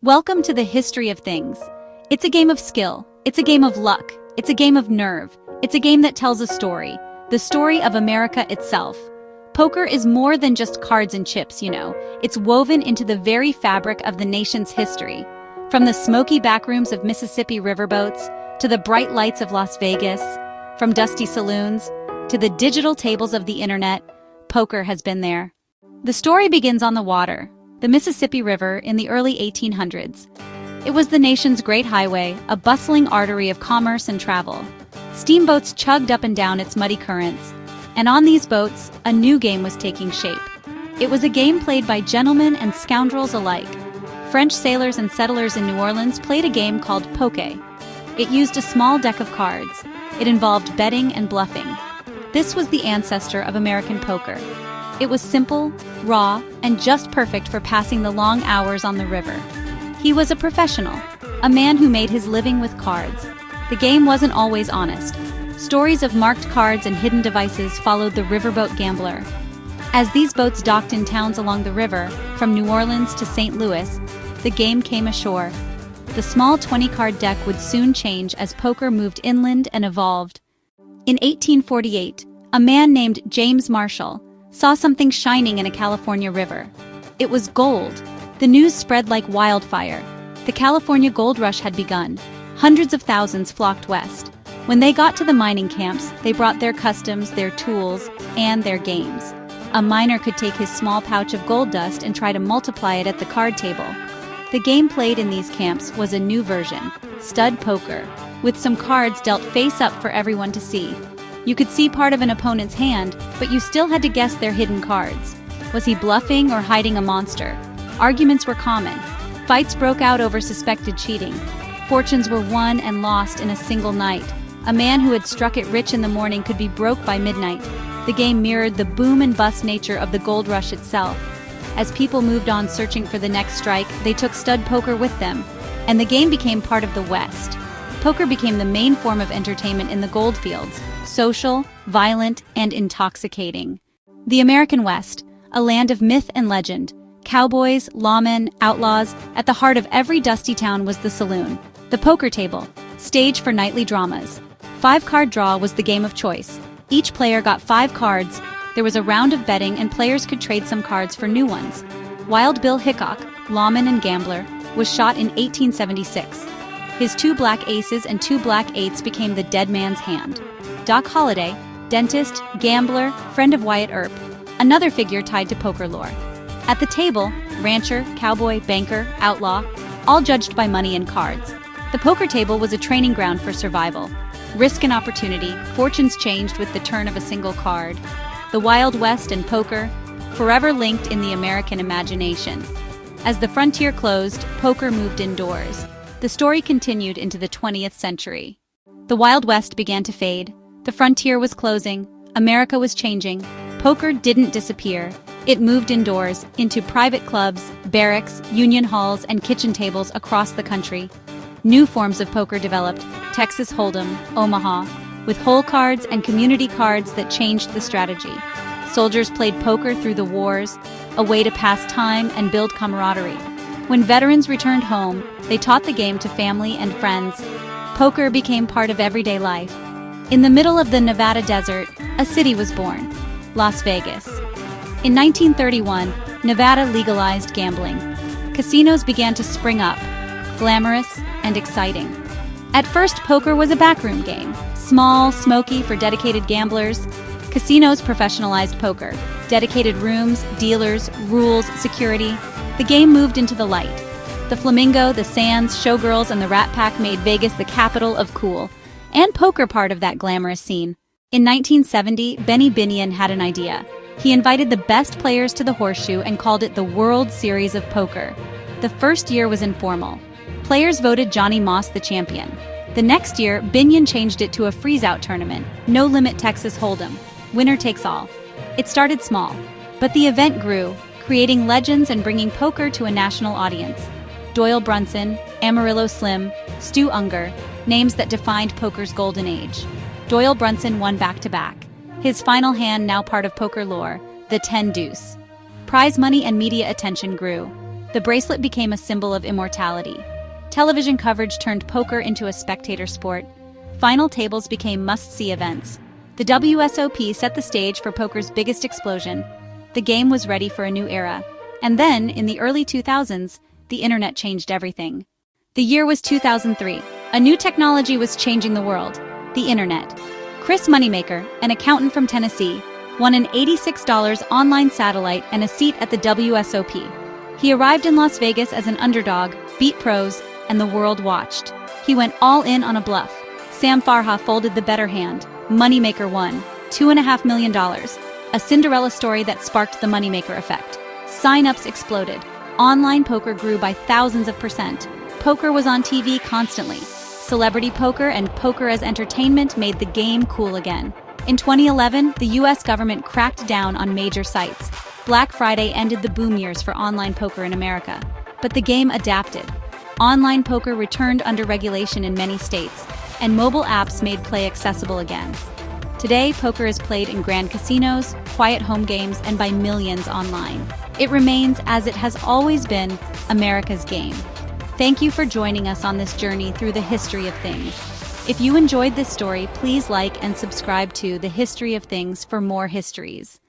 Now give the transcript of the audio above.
Welcome to the history of things. It's a game of skill. It's a game of luck. It's a game of nerve. It's a game that tells a story. The story of America itself. Poker is more than just cards and chips, you know. It's woven into the very fabric of the nation's history. From the smoky backrooms of Mississippi riverboats, to the bright lights of Las Vegas, from dusty saloons, to the digital tables of the internet, poker has been there. The story begins on the water, the Mississippi River in the early 1800s. It was the nation's great highway, a bustling artery of commerce and travel. Steamboats chugged up and down its muddy currents, and on these boats, a new game was taking shape. It was a game played by gentlemen and scoundrels alike. French sailors and settlers in New Orleans played a game called poker. It used a small deck of cards. It involved betting and bluffing. This was the ancestor of American poker. It was simple, raw, and just perfect for passing the long hours on the river. He was a professional, a man who made his living with cards. The game wasn't always honest. Stories of marked cards and hidden devices followed the riverboat gambler. As these boats docked in towns along the river, from New Orleans to St. Louis, the game came ashore. The small 20-card deck would soon change as poker moved inland and evolved. In 1848, a man named James Marshall saw something shining in a California river. It was gold. The news spread like wildfire. The California gold rush had begun. Hundreds of thousands flocked west. When they got to the mining camps, they brought their customs, their tools, and their games. A miner could take his small pouch of gold dust and try to multiply it at the card table. The game played in these camps was a new version, stud poker, with some cards dealt face up for everyone to see. You could see part of an opponent's hand, but you still had to guess their hidden cards. Was he bluffing or hiding a monster? Arguments were common. Fights broke out over suspected cheating. Fortunes were won and lost in a single night. A man who had struck it rich in the morning could be broke by midnight. The game mirrored the boom and bust nature of the gold rush itself. As people moved on searching for the next strike, they took stud poker with them, and the game became part of the West. Poker became the main form of entertainment in the gold fields, social, violent, and intoxicating. The American West, a land of myth and legend. Cowboys, lawmen, outlaws, at the heart of every dusty town was the saloon. The poker table, stage for nightly dramas. 5-card draw was the game of choice. Each player got 5 cards. There was a round of betting and players could trade some cards for new ones. Wild Bill Hickok, lawman and gambler, was shot in 1876. His 2 black aces and 2 black eights became the dead man's hand. Doc Holliday, dentist, gambler, friend of Wyatt Earp, another figure tied to poker lore. At the table, rancher, cowboy, banker, outlaw, all judged by money and cards. The poker table was a training ground for survival. Risk and opportunity, fortunes changed with the turn of a single card. The Wild West and poker, forever linked in the American imagination. As the frontier closed, poker moved indoors. The story continued into the 20th century. The Wild West began to fade. The frontier was closing. America was changing. Poker didn't disappear. It moved indoors, into private clubs, barracks, union halls, and kitchen tables across the country. New forms of poker developed, Texas Hold'em, Omaha, with hole cards and community cards that changed the strategy. Soldiers played poker through the wars, a way to pass time and build camaraderie. When veterans returned home, they taught the game to family and friends. Poker became part of everyday life. In the middle of the Nevada desert, a city was born, Las Vegas. In 1931, Nevada legalized gambling. Casinos began to spring up, glamorous and exciting. At first, poker was a backroom game, small, smoky for dedicated gamblers. Casinos professionalized poker, dedicated rooms, dealers, rules, security. The game moved into the light. The Flamingo, the Sands, Showgirls, and the Rat Pack made Vegas the capital of cool, and poker part of that glamorous scene. In 1970, Benny Binion had an idea. He invited the best players to the Horseshoe and called it the World Series of Poker. The first year was informal. Players voted Johnny Moss the champion. The next year, Binion changed it to a freeze-out tournament, no-limit Texas Hold'em, winner takes all. It started small, but the event grew, creating legends and bringing poker to a national audience. Doyle Brunson, Amarillo Slim, Stu Unger, names that defined poker's golden age. Doyle Brunson won back-to-back. His final hand, now part of poker lore, the 10 deuce. Prize money and media attention grew. The bracelet became a symbol of immortality. Television coverage turned poker into a spectator sport. Final tables became must-see events. The WSOP set the stage for poker's biggest explosion. The game was ready for a new era. And then, in the early 2000s, the internet changed everything. The year was 2003. A new technology was changing the world: the internet. Chris Moneymaker, an accountant from Tennessee, won an $86 online satellite and a seat at the WSOP. He arrived in Las Vegas as an underdog, beat pros, and the world watched. He went all in on a bluff. Sam Farha folded the better hand. Moneymaker won $2.5 million, a Cinderella story that sparked the Moneymaker effect. Sign-ups exploded. Online poker grew by thousands of percent. Poker was on TV constantly. Celebrity poker and poker as entertainment made the game cool again. In 2011, the US government cracked down on major sites. Black Friday ended the boom years for online poker in America. But the game adapted. Online poker returned under regulation in many states, and mobile apps made play accessible again. Today, poker is played in grand casinos, quiet home games, and by millions online. It remains, as it has always been, America's game. Thank you for joining us on this journey through the history of things. If you enjoyed this story, please like and subscribe to The History of Things for more histories.